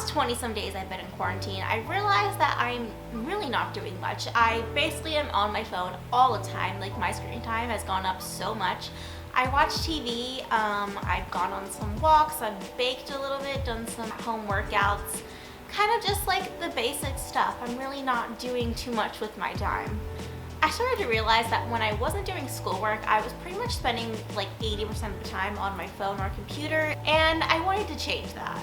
last 20 some days I've been in quarantine, I realized that I'm really not doing much. I basically am on my phone all the time. Like, my screen time has gone up so much. I watch TV, I've gone on some walks, I've baked a little bit, done some home workouts, kind of just like the basic stuff. I'm really not doing too much with my time. I started to realize that when I wasn't doing schoolwork, I was pretty much spending like 80% of the time on my phone or computer, and I wanted to change that.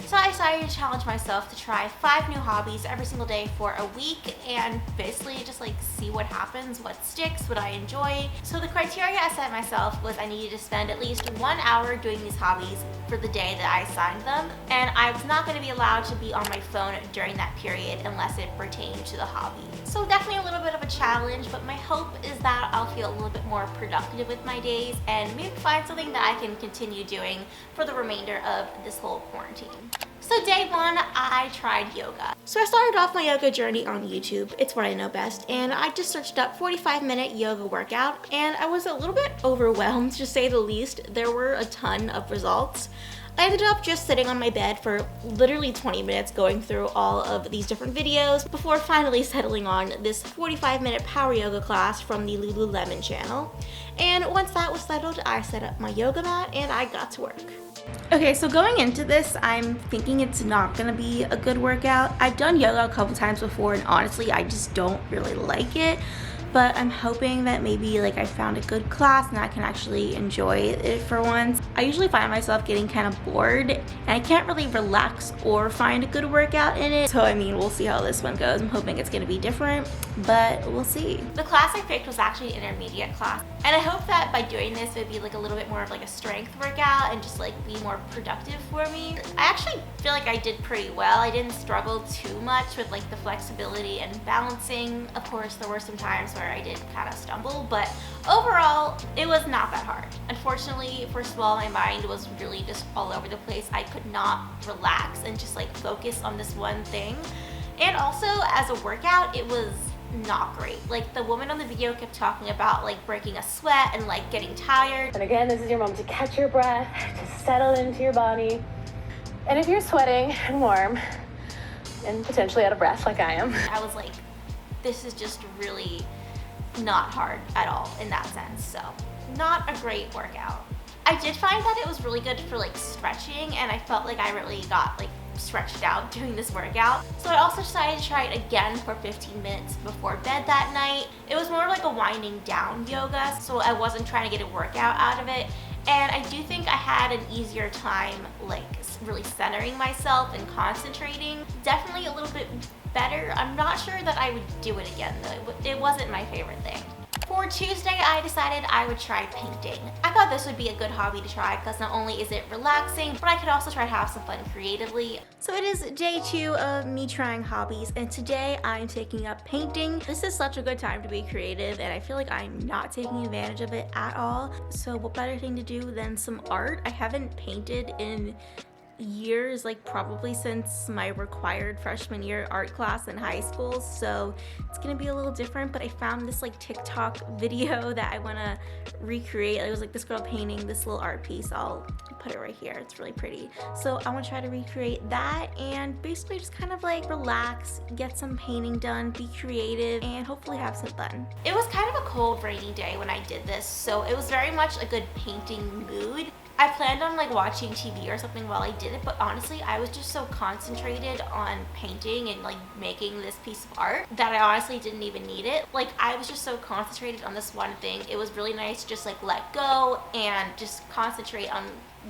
So I decided to challenge myself to try 5 new hobbies every single day for a week and basically just like see what happens, what sticks, what I enjoy. So the criteria I set myself was I needed to spend at least 1 hour doing these hobbies for the day that I assigned them, and I was not going to be allowed to be on my phone during that period unless it pertained to the hobby. So definitely a little bit of a challenge, but my hope is that I'll feel a little bit more productive with my days and maybe find something that I can continue doing for the remainder of this whole quarantine. So day 1, I tried yoga. So I started off my yoga journey on YouTube. It's what I know best, and I just searched up 45-minute yoga workout, and I was a little bit overwhelmed, to say the least. There were a ton of results. I ended up just sitting on my bed for literally 20 minutes going through all of these different videos before finally settling on this 45-minute power yoga class from the Lululemon channel. And once that was settled, I set up my yoga mat and I got to work. Okay, so going into this, I'm thinking it's not gonna be a good workout. I've done yoga a couple times before, and honestly, I just don't really like it. But I'm hoping that maybe like I found a good class and I can actually enjoy it for once. I usually find myself getting kind of bored and I can't really relax or find a good workout in it. So I mean, we'll see how this one goes. I'm hoping it's gonna be different, but we'll see. The class I picked was actually an intermediate class, and I hope that by doing this, it would be like a little bit more of like a strength workout and just like be more productive for me. I actually feel like I did pretty well. I didn't struggle too much with like the flexibility and balancing. Of course, there were some times where I did kind of stumble, but overall, it was not that hard. Unfortunately, first of all, my mind was really just all over the place. I could not relax and just like focus on this one thing. And also, as a workout, it was not great. Like, the woman on the video kept talking about like breaking a sweat and like getting tired. And again, this is your moment to catch your breath, to settle into your body. And if you're sweating and warm and potentially out of breath like I am, I was like, this is just really not hard at all in that sense. So not a great workout. I did find that it was really good for like stretching, and I felt like I really got like stretched out doing this workout. So I also decided to try it again for 15 minutes before bed that night. It was more like a winding down yoga, so I wasn't trying to get a workout out of it. And I do think I had an easier time like really centering myself and concentrating. Definitely a little bit better. I'm not sure that I would do it again though. It wasn't my favorite thing. For Tuesday, I decided I would try painting. I thought this would be a good hobby to try because not only is it relaxing, but I could also try to have some fun creatively. So it is day 2 of me trying hobbies, and today I'm taking up painting. This is such a good time to be creative, and I feel like I'm not taking advantage of it at all. So what better thing to do than some art? I haven't painted in years, like probably since my required freshman year art class in high school, so it's gonna be a little different. But I found this like TikTok video that I want to recreate. It was like this girl painting this little art piece. I'll put it right here, it's really pretty. So I want to try to recreate that and basically just kind of like relax, get some painting done, be creative, and hopefully have some fun. It was kind of a cold, rainy day when I did this, so it was very much a good painting mood. I planned on like watching TV or something while I did it, but honestly, I was just so concentrated on painting and like making this piece of art that I honestly didn't even need it. Like, I was just so concentrated on this one thing. It was really nice to just like let go and just concentrate on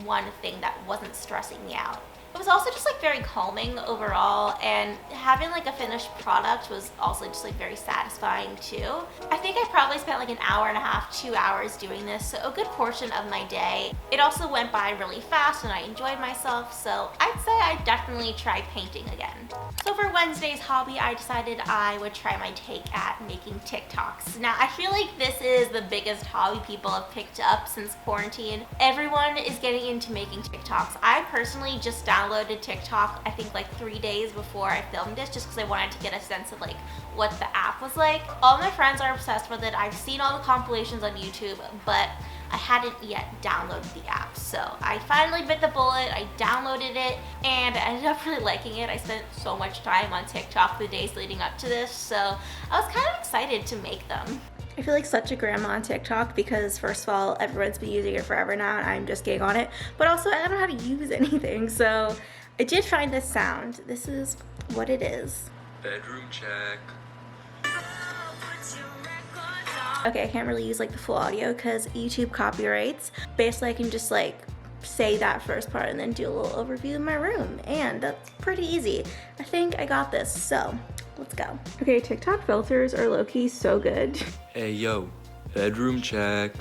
one thing that wasn't stressing me out. It was also just like very calming overall, and having like a finished product was also just like very satisfying too. I think I probably spent like an hour and a half, 2 hours doing this, so a good portion of my day. It also went by really fast and I enjoyed myself, so I'd say I'd definitely try painting again. So for Wednesday's hobby, I decided I would try my take at making TikToks. Now, I feel like this is the biggest hobby people have picked up since quarantine. Everyone is getting into making TikToks. I personally just downloaded downloaded TikTok, I think like 3 days before I filmed this, just because I wanted to get a sense of like what the app was like. All my friends are obsessed with it. I've seen all the compilations on YouTube, but I hadn't yet downloaded the app. So I finally bit the bullet, I downloaded it, and I ended up really liking it. I spent so much time on TikTok the days leading up to this, so I was kind of excited to make them. I feel like such a grandma on TikTok because first of all, everyone's been using it forever now and I'm just getting on it, but also I don't know how to use anything. So I did find this sound. This is what it is. Bedroom check. Okay, I can't really use like the full audio because YouTube copyrights. Basically, I can just like say that first part and then do a little overview of my room, and that's pretty easy. I think I got this, so let's go. Okay, TikTok filters are low-key so good. Hey yo, bedroom check.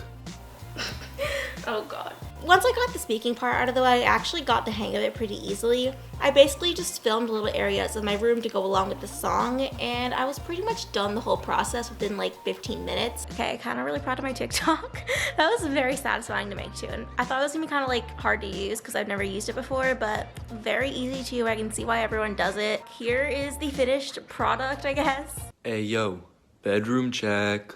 Oh god. Once I got the speaking part out of the way, I actually got the hang of it pretty easily. I basically just filmed little areas of my room to go along with the song, and I was pretty much done the whole process within like 15 minutes. Okay, kind of really proud of my TikTok. That was very satisfying to make too, and I thought it was gonna be kind of like hard to use because I've never used it before, but very easy too. I can see why everyone does it. Here is the finished product, I guess. Hey yo, bedroom check.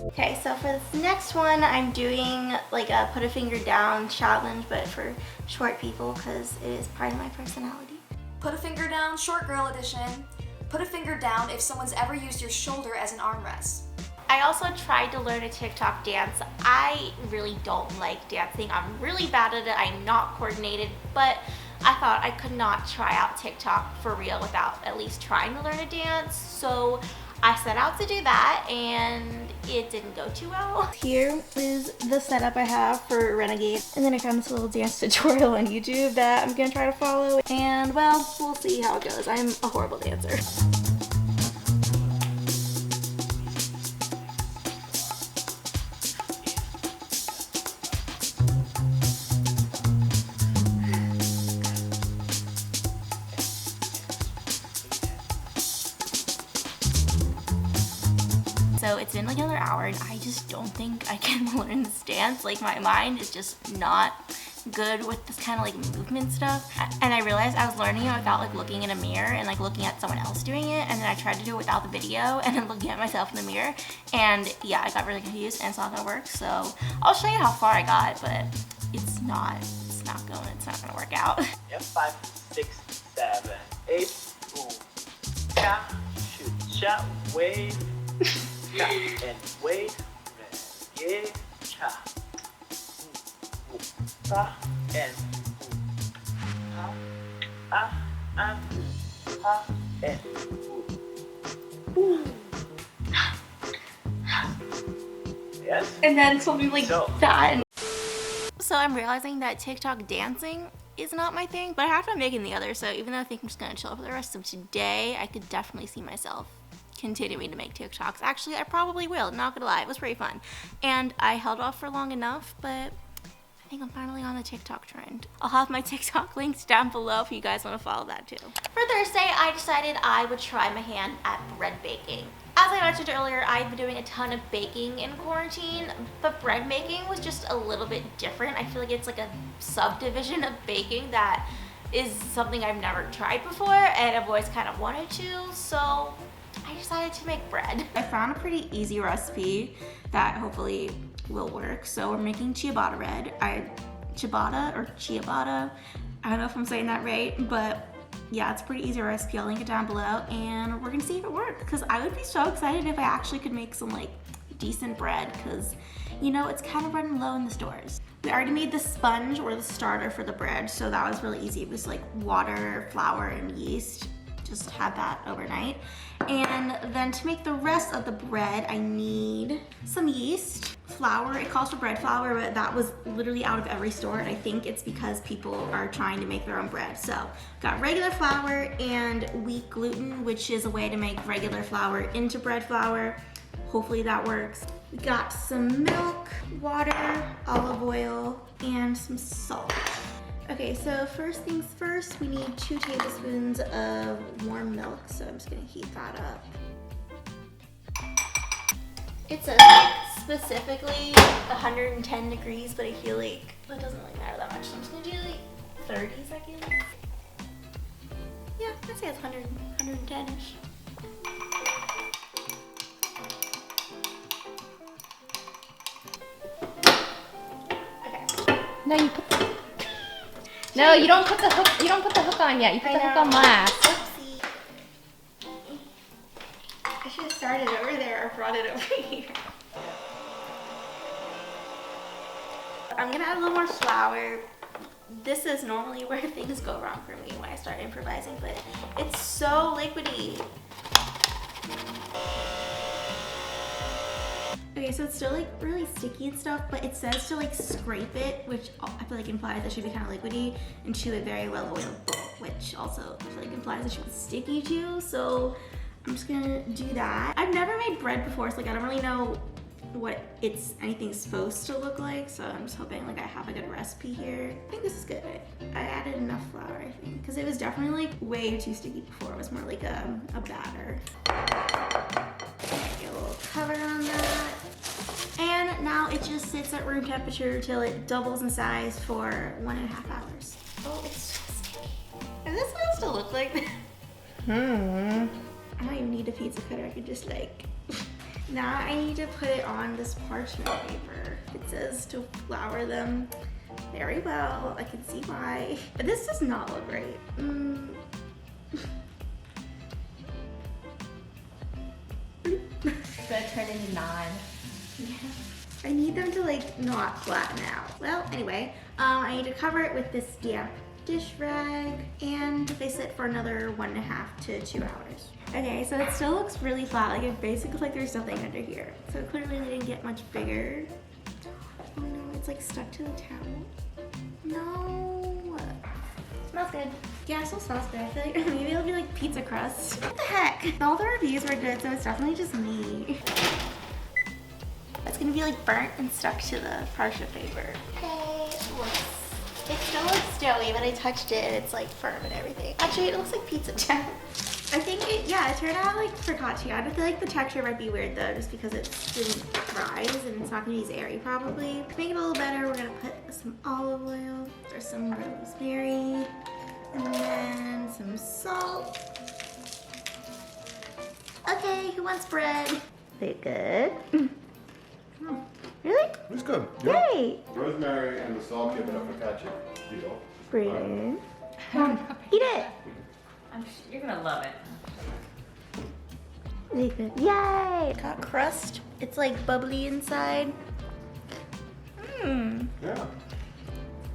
Okay, so for this next one, I'm doing like a put a finger down challenge, but for short people because it is part of my personality. Put a finger down, short girl edition. Put a finger down if someone's ever used your shoulder as an armrest. I also tried to learn a TikTok dance. I really don't like dancing. I'm really bad at it. I'm not coordinated, but I thought I could not try out TikTok for real without at least trying to learn a dance. So I set out to do that and it didn't go too well. Here is the setup I have for Renegade. And then I found this little dance tutorial on YouTube that I'm gonna try to follow. And well, we'll see how it goes. I'm a horrible dancer. So it's been like another hour and I just don't think I can learn this dance. Like my mind is just not good with this kind of like movement stuff. And I realized I was learning it without like looking in a mirror and like looking at someone else doing it. And then I tried to do it without the video and then looking at myself in the mirror. And yeah, I got really confused and it's not gonna work. So I'll show you how far I got, but it's not gonna work out. Yep, 5, 6, 7, 8. Ooh. Cha, shoot, cha, wave. Cha, and wave. Yeah, cha. Cha, and ha, ha, and yes. And then something like So- that. So I'm realizing that TikTok dancing is not my thing, but I have to making the other. So even though I think I'm just gonna chill for the rest of today, I could definitely see myself continuing to make TikToks. Actually, I probably will, not gonna lie, it was pretty fun. And I held off for long enough, but I think I'm finally on the TikTok trend. I'll have my TikTok links down below if you guys wanna follow that too. For Thursday, I decided I would try my hand at bread baking. As I mentioned earlier, I've been doing a ton of baking in quarantine, but bread making was just a little bit different. I feel like it's like a subdivision of baking that is something I've never tried before and I've always kind of wanted to, so I decided to make bread. I found a pretty easy recipe that hopefully will work. So we're making ciabatta bread. Ciabatta. I don't know if I'm saying that right, but yeah, it's a pretty easy recipe. I'll link it down below and we're gonna see if it works because I would be so excited if I actually could make some like decent bread because you know, it's kind of running low in the stores. We already made the sponge or the starter for the bread, so that was really easy. It was like water, flour, and yeast. Just had that overnight. And then to make the rest of the bread, I need some yeast, flour. It calls for bread flour, but that was literally out of every store. And I think it's because people are trying to make their own bread. So got regular flour and wheat gluten, which is a way to make regular flour into bread flour. Hopefully that works. We got some milk, water, olive oil, and some salt. Okay, so first things first, we need 2 tablespoons of warm milk, so I'm just gonna heat that up. It says like specifically 110 degrees, but I feel like that doesn't really matter that much, so I'm just gonna do like 30 seconds. Yeah, I'd say it's 110-ish. No, you put. No, you don't put the hook. You don't put the hook on yet. You put the hook on last. Oopsie. I should have started over there or brought it over here. I'm gonna add a little more flour. This is normally where things go wrong for me when I start improvising, but it's so liquidy. Okay, so it's still like really sticky and stuff, but it says to like scrape it, which I feel like implies it should be kind of liquidy, and chew it very well oiled, which also I feel like implies it should be sticky too. So I'm just gonna do that. I've never made bread before, so like I don't really know what anything's supposed to look like, so I'm just hoping like I have a good recipe here. I think this is good. I added enough flour, I think, because it was definitely like way too sticky before. It was more like a batter. Get a little cover on that. And now it just sits at room temperature till it doubles in size for 1.5 hours. Oh, it's so sticky. Is this supposed to look like this? I don't even need a pizza cutter. I could just like... Now I need to put it on this parchment paper. It says to flour them very well. I can see why. But this does not look right. It's gonna turn into naan. Yeah. I need them to like not flatten out. Well, anyway, I need to cover it with this damp dish rag and place it for another 1.5 to 2 hours. Okay, so it still looks really flat. Like it basically looks like there's nothing under here. So clearly they didn't get much bigger. Oh no, it's like stuck to the towel. No. Smells good. Yeah, it still smells good. I feel like maybe it'll be like pizza crust. What the heck? All the reviews were good, so it's definitely just me. It's gonna be like burnt and stuck to the parchment paper. Okay, it still looks doughy, but I touched it and it's like firm and everything. Actually, it looks like pizza dough. I think it turned out like focaccia. I feel like the texture might be weird though, just because it didn't rise and it's not gonna be as airy probably. To make it a little better, we're gonna put some olive oil or some rosemary and then some salt. Okay, who wants bread? Is it good? Oh, really? It's good. Great. Rosemary and the salt give it a focaccia deal. Brilliant. Eat it. You're gonna love it. Really good. Yay! Got crust. It's like bubbly inside. Yeah.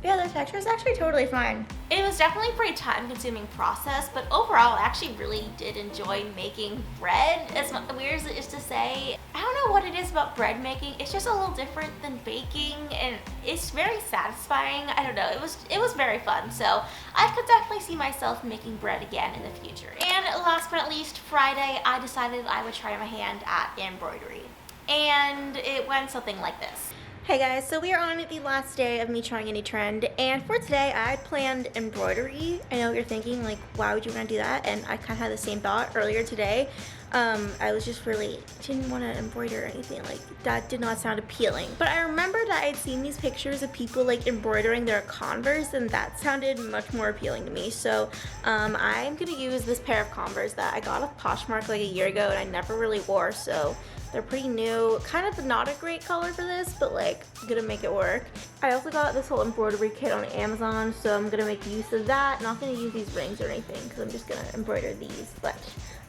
Yeah, the texture is actually totally fine. It was definitely a pretty time-consuming process, but overall, I actually really did enjoy making bread. As weird as it is to say, I don't know what it is about bread making. It's just a little different than baking, and it's very satisfying. I don't know. It was very fun. So I could definitely see myself making bread again in the future. And last but not least, Friday, I decided I would try my hand at embroidery, and it went something like this. Hey guys, so we are on the last day of me trying a new trend, and for today I planned embroidery. I know you're thinking like, why would you want to do that? And I kind of had the same thought earlier today. I was just really didn't want to embroider or anything, like that did not sound appealing. But I remember that I'd seen these pictures of people like embroidering their Converse, and that sounded much more appealing to me. So I'm gonna use this pair of Converse that I got off Poshmark like a year ago and I never really wore, so they're pretty new. Kind of not a great color for this, but like I'm gonna make it work. I also got this whole embroidery kit on Amazon, so I'm gonna make use of that. Not gonna use these rings or anything because I'm just gonna embroider these, but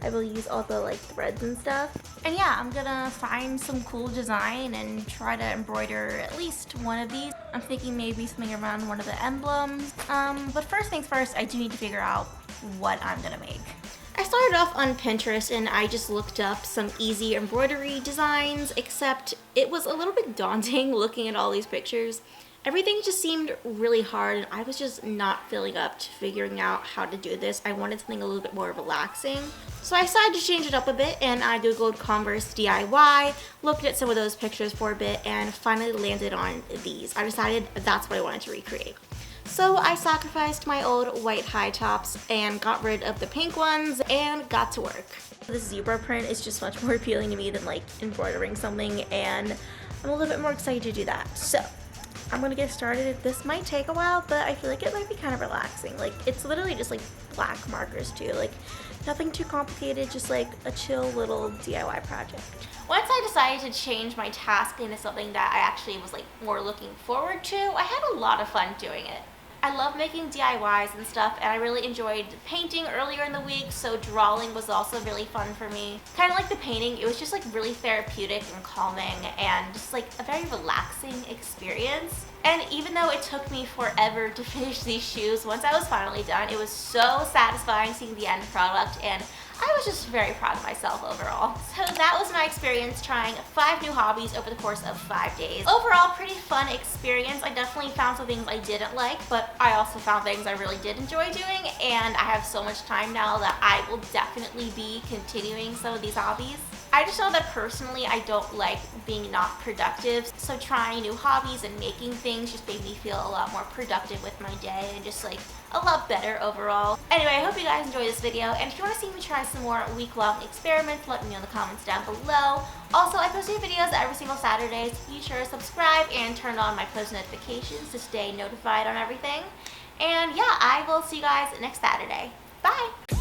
I will use all the like threads and stuff. And yeah, I'm gonna find some cool design and try to embroider at least one of these. I'm thinking maybe something around one of the emblems. But first things first, I do need to figure out what I'm gonna make. I started off on Pinterest and I just looked up some easy embroidery designs, except it was a little bit daunting looking at all these pictures. Everything just seemed really hard and I was just not feeling up to figuring out how to do this. I wanted something a little bit more relaxing. So I decided to change it up a bit and I googled Converse DIY, looked at some of those pictures for a bit and finally landed on these. I decided that's what I wanted to recreate. So I sacrificed my old white high tops and got rid of the pink ones and got to work. This zebra print is just much more appealing to me than like embroidering something, and I'm a little bit more excited to do that. So I'm gonna get started. This might take a while, but I feel like it might be kind of relaxing. Like, it's literally just like black markers too, like nothing too complicated, just like a chill little DIY project. Once I decided to change my task into something that I actually was like more looking forward to, I had a lot of fun doing it. I love making DIYs and stuff, and I really enjoyed painting earlier in the week, so drawing was also really fun for me. Kind of like the painting, it was just like really therapeutic and calming and just like a very relaxing experience. And even though it took me forever to finish these shoes, once I was finally done, it was so satisfying seeing the end product, and I was just very proud of myself overall. So that was my experience trying 5 new hobbies over the course of 5 days. Overall, pretty fun experience. I definitely found some things I didn't like, but I also found things I really did enjoy doing, and I have so much time now that I will definitely be continuing some of these hobbies. I just know that personally I don't like being not productive, so trying new hobbies and making things just made me feel a lot more productive with my day and just like a lot better overall. Anyway, I hope you guys enjoyed this video, and if you want to see me try some more week-long experiments, let me know in the comments down below. Also, I post new videos every single Saturday, so be sure to subscribe and turn on my post notifications to stay notified on everything. And yeah, I will see you guys next Saturday. Bye!